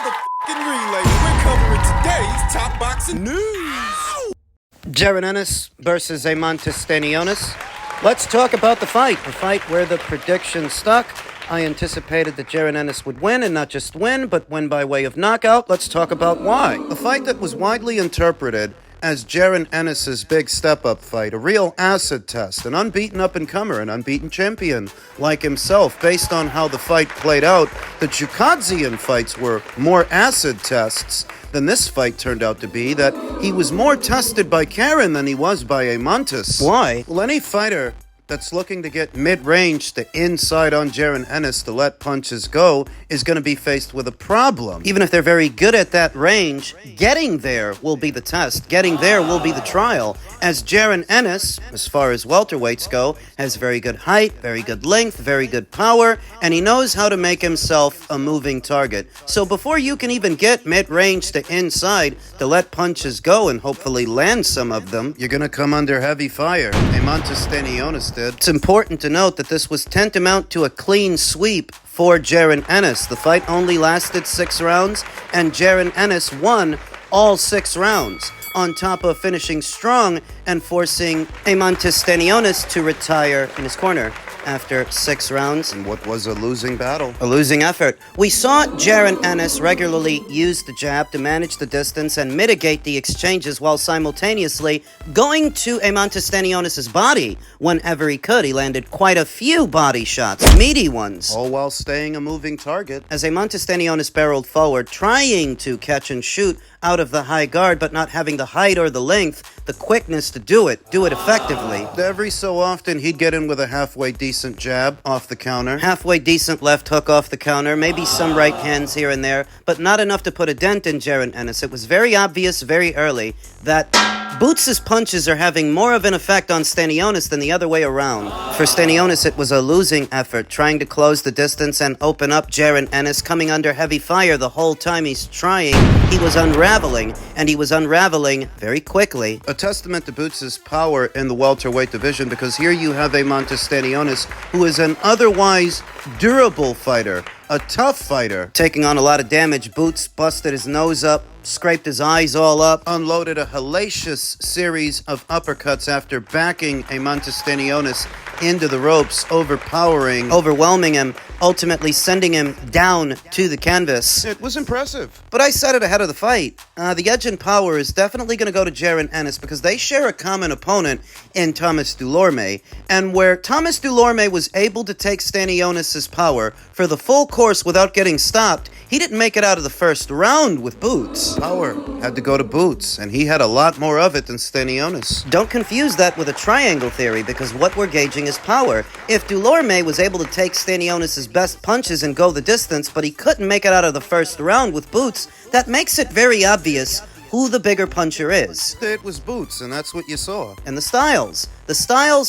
motherfucking relay. We're covering today's top boxing news. Jaron Ennis versus Stanionis. Let's talk about the fight where the prediction stuck. I anticipated that Jaron Ennis would win, and not just win, but win by way of knockout. Let's talk about why. A fight that was widely interpreted as Jaron Ennis' big step-up fight, a real acid test, an unbeaten up-and-comer, an unbeaten champion like himself. Based on how the fight played out, the Chukadzian fights were more acid tests than this fight turned out to be, that he was more tested by Karen than he was by Aistanionis. Why? Well, any fighter that's looking to get mid-range to inside on Jaron Ennis to let punches go is going to be faced with a problem. Even if they're very good at that range, getting there will be the test. Getting there will be the trial. As Jaron Ennis, as far as welterweights go, has very good height, very good length, very good power, and he knows how to make himself a moving target. So before you can even get mid-range to inside to let punches go and hopefully land some of them, you're going to come under heavy fire. Stanionis did. It's important to note that this was tantamount to a clean sweep for Jaron Ennis. The fight only lasted 6 rounds, and Jaron Ennis won all 6 rounds, on top of finishing strong and forcing Stanionis to retire in his corner after 6 rounds. And what was a losing battle? A losing effort. We saw Jaron Ennis regularly use the jab to manage the distance and mitigate the exchanges while simultaneously going to Stanionis' body whenever he could. He landed quite a few body shots, meaty ones, all while staying a moving target. As Stanionis barreled forward, trying to catch and shoot out of the high guard, but not having the height or the length, the quickness to do it effectively. Every so often, he'd get in with a halfway decent jab off the counter, halfway decent left hook off the counter, maybe some right hands here and there, but not enough to put a dent in Jaron Ennis. It was very obvious very early that Boots' punches are having more of an effect on Stanionis than the other way around. For Stanionis, it was a losing effort, trying to close the distance and open up Jaron Ennis, coming under heavy fire the whole time he's trying. He was unraveling, and he was unraveling very quickly. A testament to Boots' power in the welterweight division, because here you have Stanionis, who is an otherwise durable fighter, a tough fighter, taking on a lot of damage. Boots busted his nose up, scraped his eyes all up, unloaded a hellacious series of uppercuts after backing Stanionis into the ropes, overwhelming him, ultimately sending him down to the canvas. It was impressive. But I said it ahead of the fight. The edge and power is definitely going to go to Jaron Ennis because they share a common opponent in Thomas Dulorme. And where Thomas Dulorme was able to take Stanionis' power for the full course without getting stopped, he didn't make it out of the first round with Boots. Power had to go to Boots, and he had a lot more of it than Stanionis. Don't confuse that with a triangle theory, because what we're gauging is power. If Dulorme was able to take Stanionis' best punches and go the distance, but he couldn't make it out of the first round with Boots, that makes it very obvious who the bigger puncher is. It was Boots, and that's what you saw. And the styles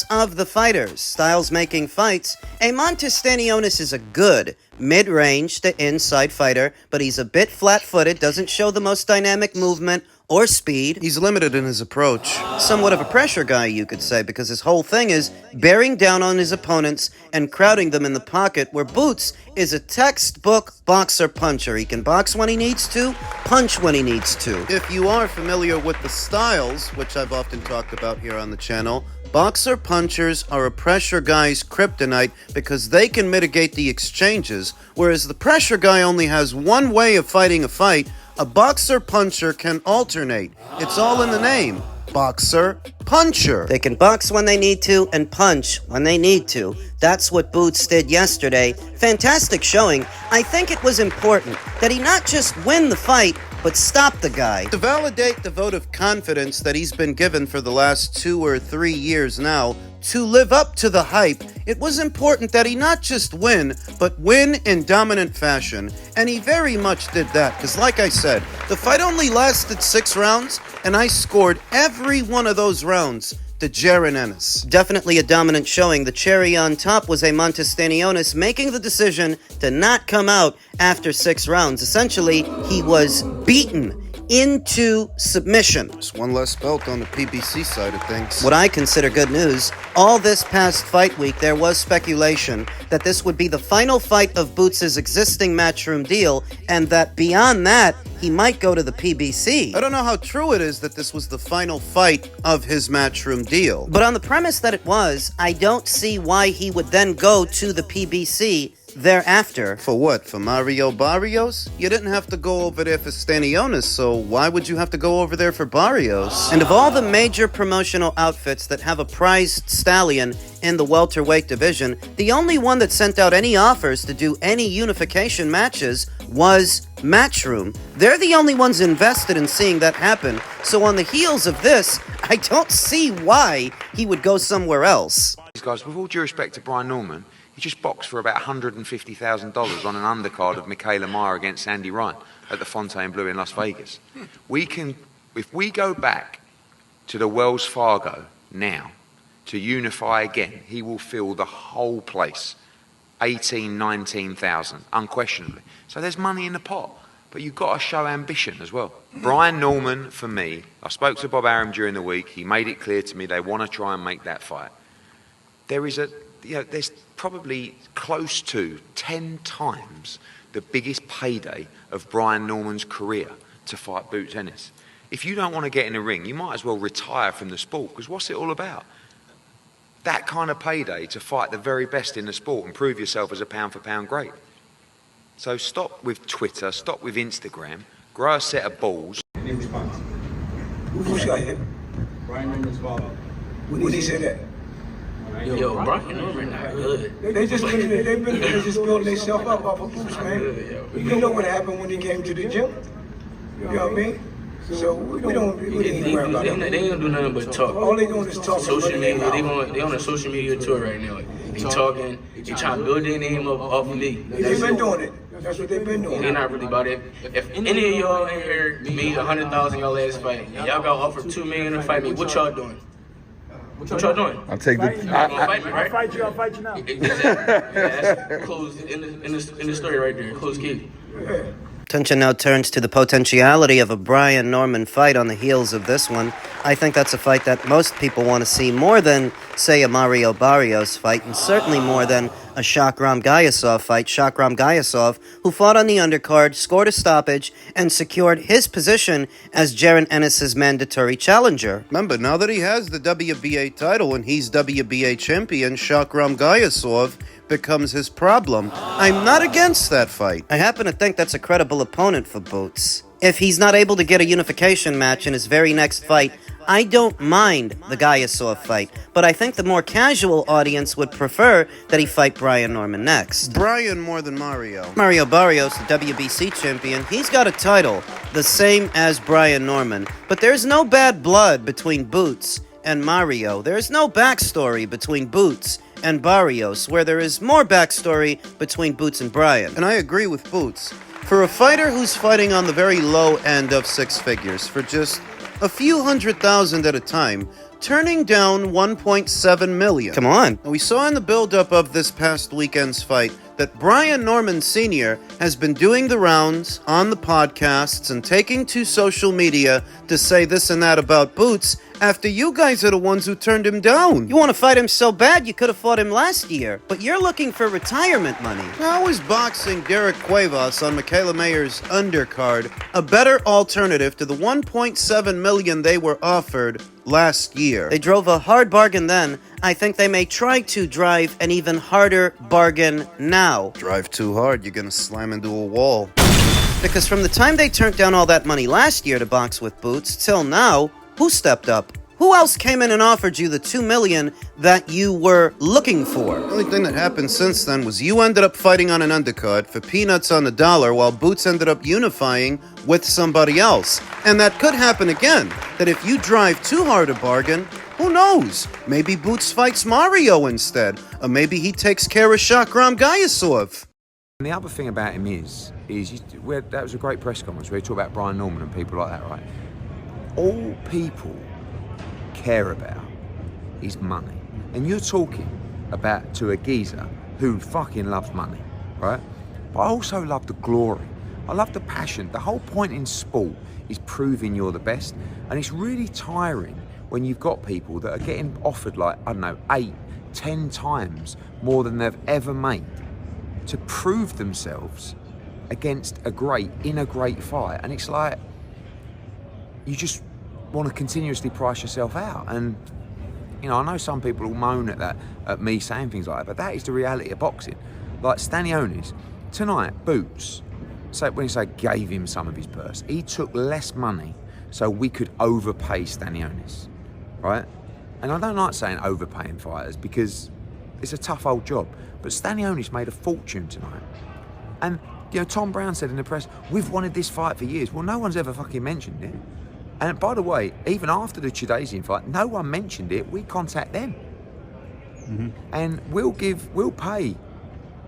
of the fighters, styles making fights. Stanionis is a good mid-range to inside fighter, but he's a bit flat-footed, doesn't show the most dynamic movement or speed. He's limited in his approach. Somewhat of a pressure guy, you could say, because his whole thing is bearing down on his opponents and crowding them in the pocket, where Boots is a textbook boxer-puncher. He can box when he needs to, punch when he needs to. If you are familiar with the styles, which I've often talked about here on the channel, boxer punchers are a pressure guy's kryptonite because they can mitigate the exchanges, whereas the pressure guy only has one way of fighting a fight. A boxer puncher can alternate. It's all in the name. Boxer puncher. They can box when they need to and punch when they need to. That's what Boots did yesterday. Fantastic showing. I think it was important that he not just win the fight, but stop the guy. To validate the vote of confidence that he's been given for the last 2 or 3 years now, to live up to the hype, it was important that he not just win, but win in dominant fashion. And he very much did that, because like I said, the fight only lasted 6 rounds, and I scored every one of those rounds to Jaron Ennis. Definitely a dominant showing. The cherry on top was Stanionis making the decision to not come out after 6 rounds. Essentially, he was beaten into submission. Just one less belt on the PBC side of things. What I consider good news, all this past fight week, there was speculation that this would be the final fight of Boots' existing Matchroom deal, and that beyond that, he might go to the PBC. I don't know how true it is that this was the final fight of his Matchroom deal. But on the premise that it was, I don't see why he would then go to the PBC thereafter. For what? For Mario Barrios? You didn't have to go over there for Stanionis, so why would you have to go over there for Barrios? And of all the major promotional outfits that have a prized stallion in the welterweight division, the only one that sent out any offers to do any unification matches was Matchroom. They're the only ones invested in seeing that happen, so on the heels of this, I don't see why he would go somewhere else. These guys, with all due respect to Brian Norman, he just boxed for about $150,000 on an undercard of Michaela Meyer against Andy Ryan at the Fontainebleau in Las Vegas. If we go back to the Wells Fargo now to unify again, he will fill the whole place, 18, 19,000, unquestionably. So there's money in the pot, but you've got to show ambition as well. Brian Norman, for me, I spoke to Bob Arum during the week. He made it clear to me they want to try and make that fight. There's probably close to 10 times the biggest payday of Brian Norman's career to fight Boots Ennis. If you don't want to get in the ring, you might as well retire from the sport, because what's it all about? That kind of payday to fight the very best in the sport and prove yourself as a pound-for-pound great. So stop with Twitter, stop with Instagram, grow a set of balls. Any response? Who shot him? Brian Norman's father. When did he say that? Yo, Brian Norman not good. They just building themselves up off of Boots, man. You know what happened when he came to the gym? You know what I mean? So we didn't worry about it. They ain't gonna do nothing but talk. All they doing is talk. Social media, they on a social media tour right now. They talking, they trying to build their name up off of me. They've been doing it. That's what they've been doing. They're not really about it. If any of y'all in here made 100,000 y'all last fight, and y'all got offered $2 million to fight me, what y'all doing? What y'all doing? I'll take the. You're not gonna fight me, right? I'll fight you now. Exactly. Yeah, that's closed in the story right there. Closed case. Attention now turns to the potentiality of a Brian Norman fight on the heels of this one. I think that's a fight that most people want to see more than, say, a Mario Barrios fight, and certainly more than a Shakram Gayasov fight. Shakram Gayasov, who fought on the undercard, scored a stoppage, and secured his position as Jaron Ennis' mandatory challenger. Remember, now that he has the WBA title and he's WBA champion, Shakram Gayasov becomes his problem. I'm not against that fight. I happen to think that's a credible opponent for Boots. If he's not able to get a unification match in his very next fight, I don't mind the Gayasov fight, but I think the more casual audience would prefer that he fight Brian Norman next. Brian more than Mario. Mario Barrios, the WBC champion, he's got a title, the same as Brian Norman, but there's no bad blood between Boots and Mario. There's no backstory between Boots and Barrios, where there is more backstory between Boots and Brian. And I agree with Boots. For a fighter who's fighting on the very low end of six figures, for just a few $100,000 at a time, turning down $1.7 million. Come on. And we saw in the build-up of this past weekend's fight that Brian Norman Sr. has been doing the rounds on the podcasts and taking to social media to say this and that about Boots after you guys are the ones who turned him down. You want to fight him so bad you could have fought him last year, but you're looking for retirement money. How is boxing Derek Cuevas on Michaela Mayer's undercard a better alternative to the $1.7 million they were offered last year? They drove a hard bargain then. I think they may try to drive an even harder bargain now. Drive too hard, you're gonna slam into a wall. Because from the time they turned down all that money last year to box with Boots till now, who stepped up? Who else came in and offered you the $2 million that you were looking for? The only thing that happened since then was you ended up fighting on an undercard for peanuts on the dollar while Boots ended up unifying with somebody else. And that could happen again, that if you drive too hard a bargain, who knows? Maybe Boots fights Mario instead, or maybe he takes care of Shakram Gayasov. And the other thing about him is that was a great press conference where he talked about Brian Norman and people like that, right? All people care about is money. And you're talking about to a geezer who fucking loves money, right? But I also love the glory I love the passion. The whole point in sport is proving you're the best. And it's really tiring when you've got people that are getting offered like, I don't know, 8, 10 times more than they've ever made to prove themselves against in a great fight. And it's like, you just want to continuously price yourself out. And, you know, I know some people will moan at me saying things like that, but that is the reality of boxing. Like Stanionis, tonight, Boots, when you say gave him some of his purse, he took less money so we could overpay Stanionis, right? And I don't like saying overpaying fighters because it's a tough old job, but Stanionis made a fortune tonight. And, you know, Tom Brown said in the press, we've wanted this fight for years. Well, no one's ever fucking mentioned it. And by the way, even after the Chidazian fight, no one mentioned it. We contact them. Mm-hmm. And we'll pay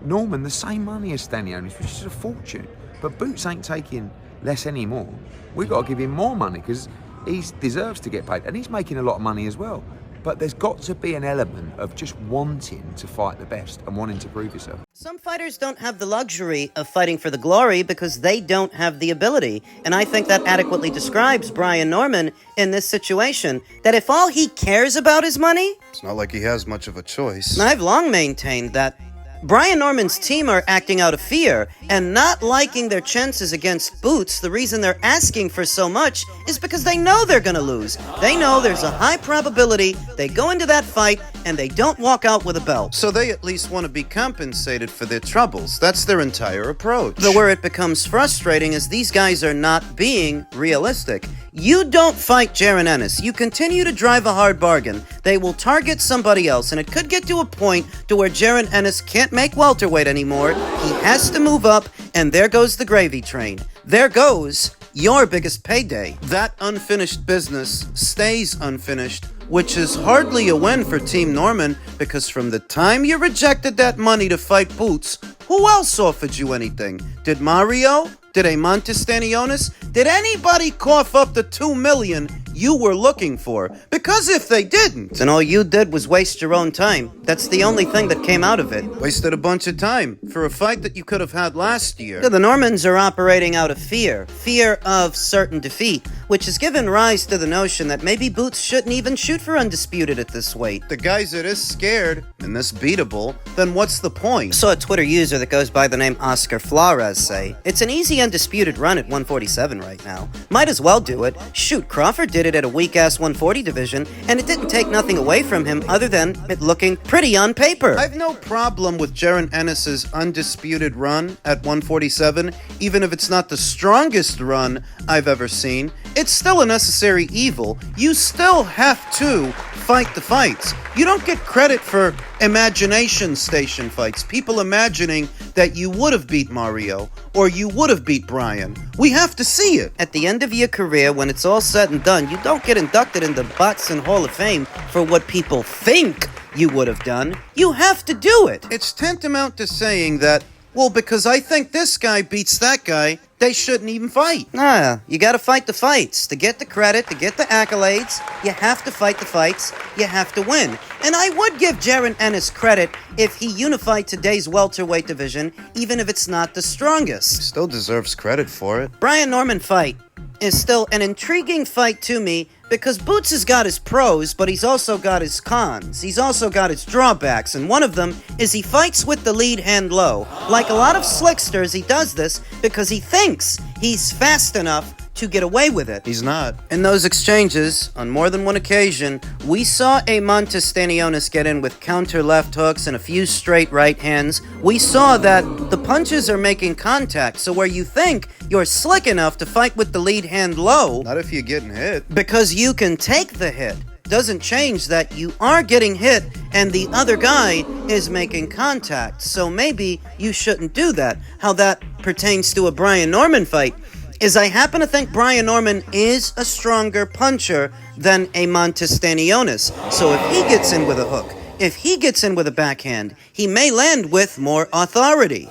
Norman the same money as Stanionis, which is a fortune. But Boots ain't taking less anymore. We've got to give him more money because he deserves to get paid. And he's making a lot of money as well. But there's got to be an element of just wanting to fight the best and wanting to prove yourself. Some fighters don't have the luxury of fighting for the glory because they don't have the ability. And I think that adequately describes Brian Norman in this situation. That if all he cares about is money... It's not like he has much of a choice. I've long maintained that Brian Norman's team are acting out of fear and not liking their chances against Boots. The reason they're asking for so much is because they know they're going to lose. They know there's a high probability they go into that fight and they don't walk out with a belt. So they at least want to be compensated for their troubles. That's their entire approach. But where it becomes frustrating is these guys are not being realistic. You don't fight Jaron Ennis. You continue to drive a hard bargain. They will target somebody else, and it could get to a point to where Jaron Ennis can't make welterweight anymore. He has to move up, and there goes the gravy train. There goes your biggest payday. That unfinished business stays unfinished, which is hardly a win for Team Norman, because from the time you rejected that money to fight Boots, who else offered you anything? Did Mario? Did Stanionis? Did anybody cough up the $2 million you were looking for? Because if they didn't... Then all you did was waste your own time. That's the only thing that came out of it. Wasted a bunch of time for a fight that you could have had last year. The Normans are operating out of fear. Fear of certain defeat, which has given rise to the notion that maybe Boots shouldn't even shoot for Undisputed at this weight. The guys that is scared and this beatable, then what's the point? I saw a Twitter user that goes by the name Oscar Flores say, it's an easy Undisputed run at 147 right now. Might as well do it. Shoot, Crawford did it at a weak-ass 140 division, and it didn't take nothing away from him other than it looking pretty on paper. I've no problem with Jaron Ennis's Undisputed run at 147, even if it's not the strongest run I've ever seen. It's still a necessary evil. You still have to fight the fights. You don't get credit for imagination station fights. People imagining that you would have beat Mario or you would have beat Brian. We have to see it. At the end of your career, when it's all said and done, you don't get inducted into Boxing Hall of Fame for what people think you would have done. You have to do it. It's tantamount to saying that, well, because I think this guy beats that guy, they shouldn't even fight. Nah, you gotta fight the fights. To get the credit, to get the accolades, you have to fight the fights, you have to win. And I would give Jaron Ennis credit if he unified today's welterweight division, even if it's not the strongest. Still deserves credit for it. Brian Norman fight is still an intriguing fight to me because Boots has got his pros, but he's also got his cons. He's also got his drawbacks, and one of them is he fights with the lead hand low. Like a lot of slicksters, he does this because he thinks he's fast enough to get away with it. He's not. In those exchanges, on more than one occasion, we saw Stanionis get in with counter left hooks and a few straight right hands. We saw that the punches are making contact, so where you think you're slick enough to fight with the lead hand low... Not if you're getting hit. Because you can take the hit. Doesn't change that you are getting hit and the other guy is making contact. So maybe you shouldn't do that. How that pertains to a Brian Norman fight is I happen to think Brian Norman is a stronger puncher than Stanionis. So if he gets in with a hook, if he gets in with a backhand, he may land with more authority.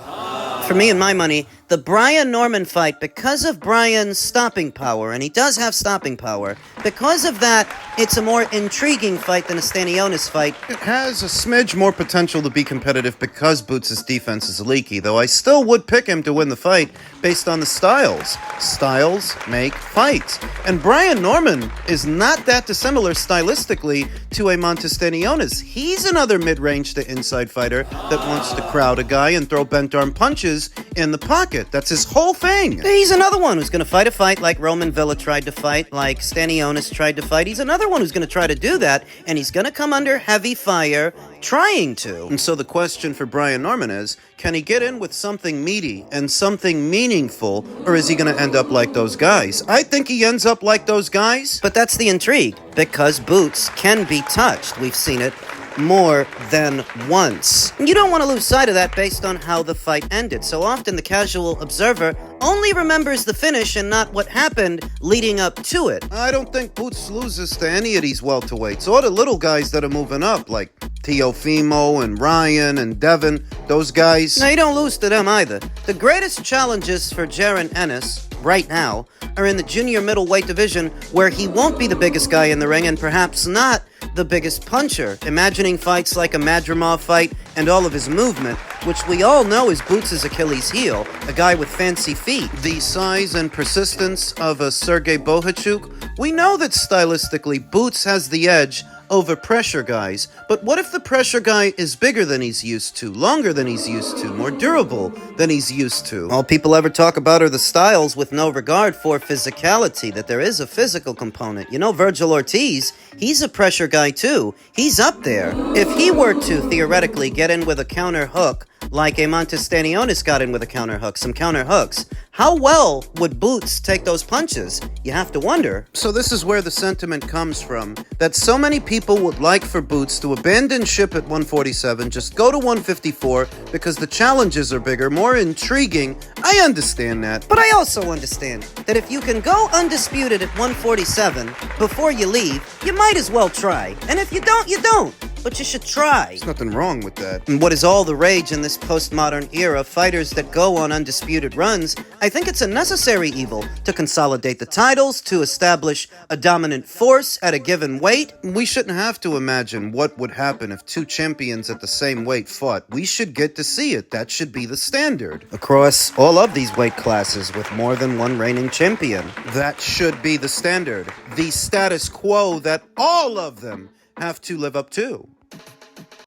For me and my money, The Brian Norman fight, because of Brian's stopping power, and he does have stopping power, because of that, it's a more intriguing fight than a Stanionis fight. It has a smidge more potential to be competitive because Boots' defense is leaky, though I still would pick him to win the fight based on the styles. Styles make fights. And Brian Norman is not that dissimilar stylistically to a Stanionis. He's another mid-range to inside fighter that wants to crowd a guy and throw bent arm punches in the pocket. That's his whole thing. He's another one who's going to fight a fight like Roman Villa tried to fight, like Stanionis tried to fight. He's another one who's going to try to do that, and he's going to come under heavy fire trying to. And so the question for Brian Norman is, can he get in with something meaty and something meaningful, or is he going to end up like those guys? I think he ends up like those guys. But that's the intrigue, because Boots can be touched. We've seen it more than once. You don't want to lose sight of that based on how the fight ended. So often the casual observer only remembers the finish and not what happened leading up to it. I don't think Boots loses to any of these welterweights, or the little guys that are moving up, like Teofimo and Ryan and Devin, those guys. No, you don't lose to them either. The greatest challenges for Jaron Ennis right now are in the junior middleweight division, where he won't be the biggest guy in the ring and perhaps not the biggest puncher. Imagining fights like a Madrimov fight and all of his movement, which we all know is Boots' Achilles heel, a guy with fancy feet. The size and persistence of a Sergei Bohachuk, we know that stylistically Boots has the edge over pressure guys, but what if the pressure guy is bigger than he's used to, longer than he's used to, more durable than he's used to? All people ever talk about are the styles with no regard for physicality, that there is a physical component. You know, Virgil Ortiz, he's a pressure guy too. He's up there. If he were to theoretically get in with a counter hook, like a Stanionis got in with a counter hook, some counter hooks, how well would Boots take those punches? You have to wonder. So this is where the sentiment comes from, that so many people would like for Boots to abandon ship at 147, just go to 154, because the challenges are bigger, more intriguing. I understand that. But I also understand that if you can go undisputed at 147 before you leave, you might as well try. And if you don't, you don't. But you should try. There's nothing wrong with that. And what is all the rage in this postmodern era, fighters that go on undisputed runs, I think it's a necessary evil to consolidate the titles, to establish a dominant force at a given weight. We shouldn't have to imagine what would happen if two champions at the same weight fought. We should get to see it. That should be the standard. Across all of these weight classes with more than one reigning champion. That should be the standard. The status quo that all of them have to live up to.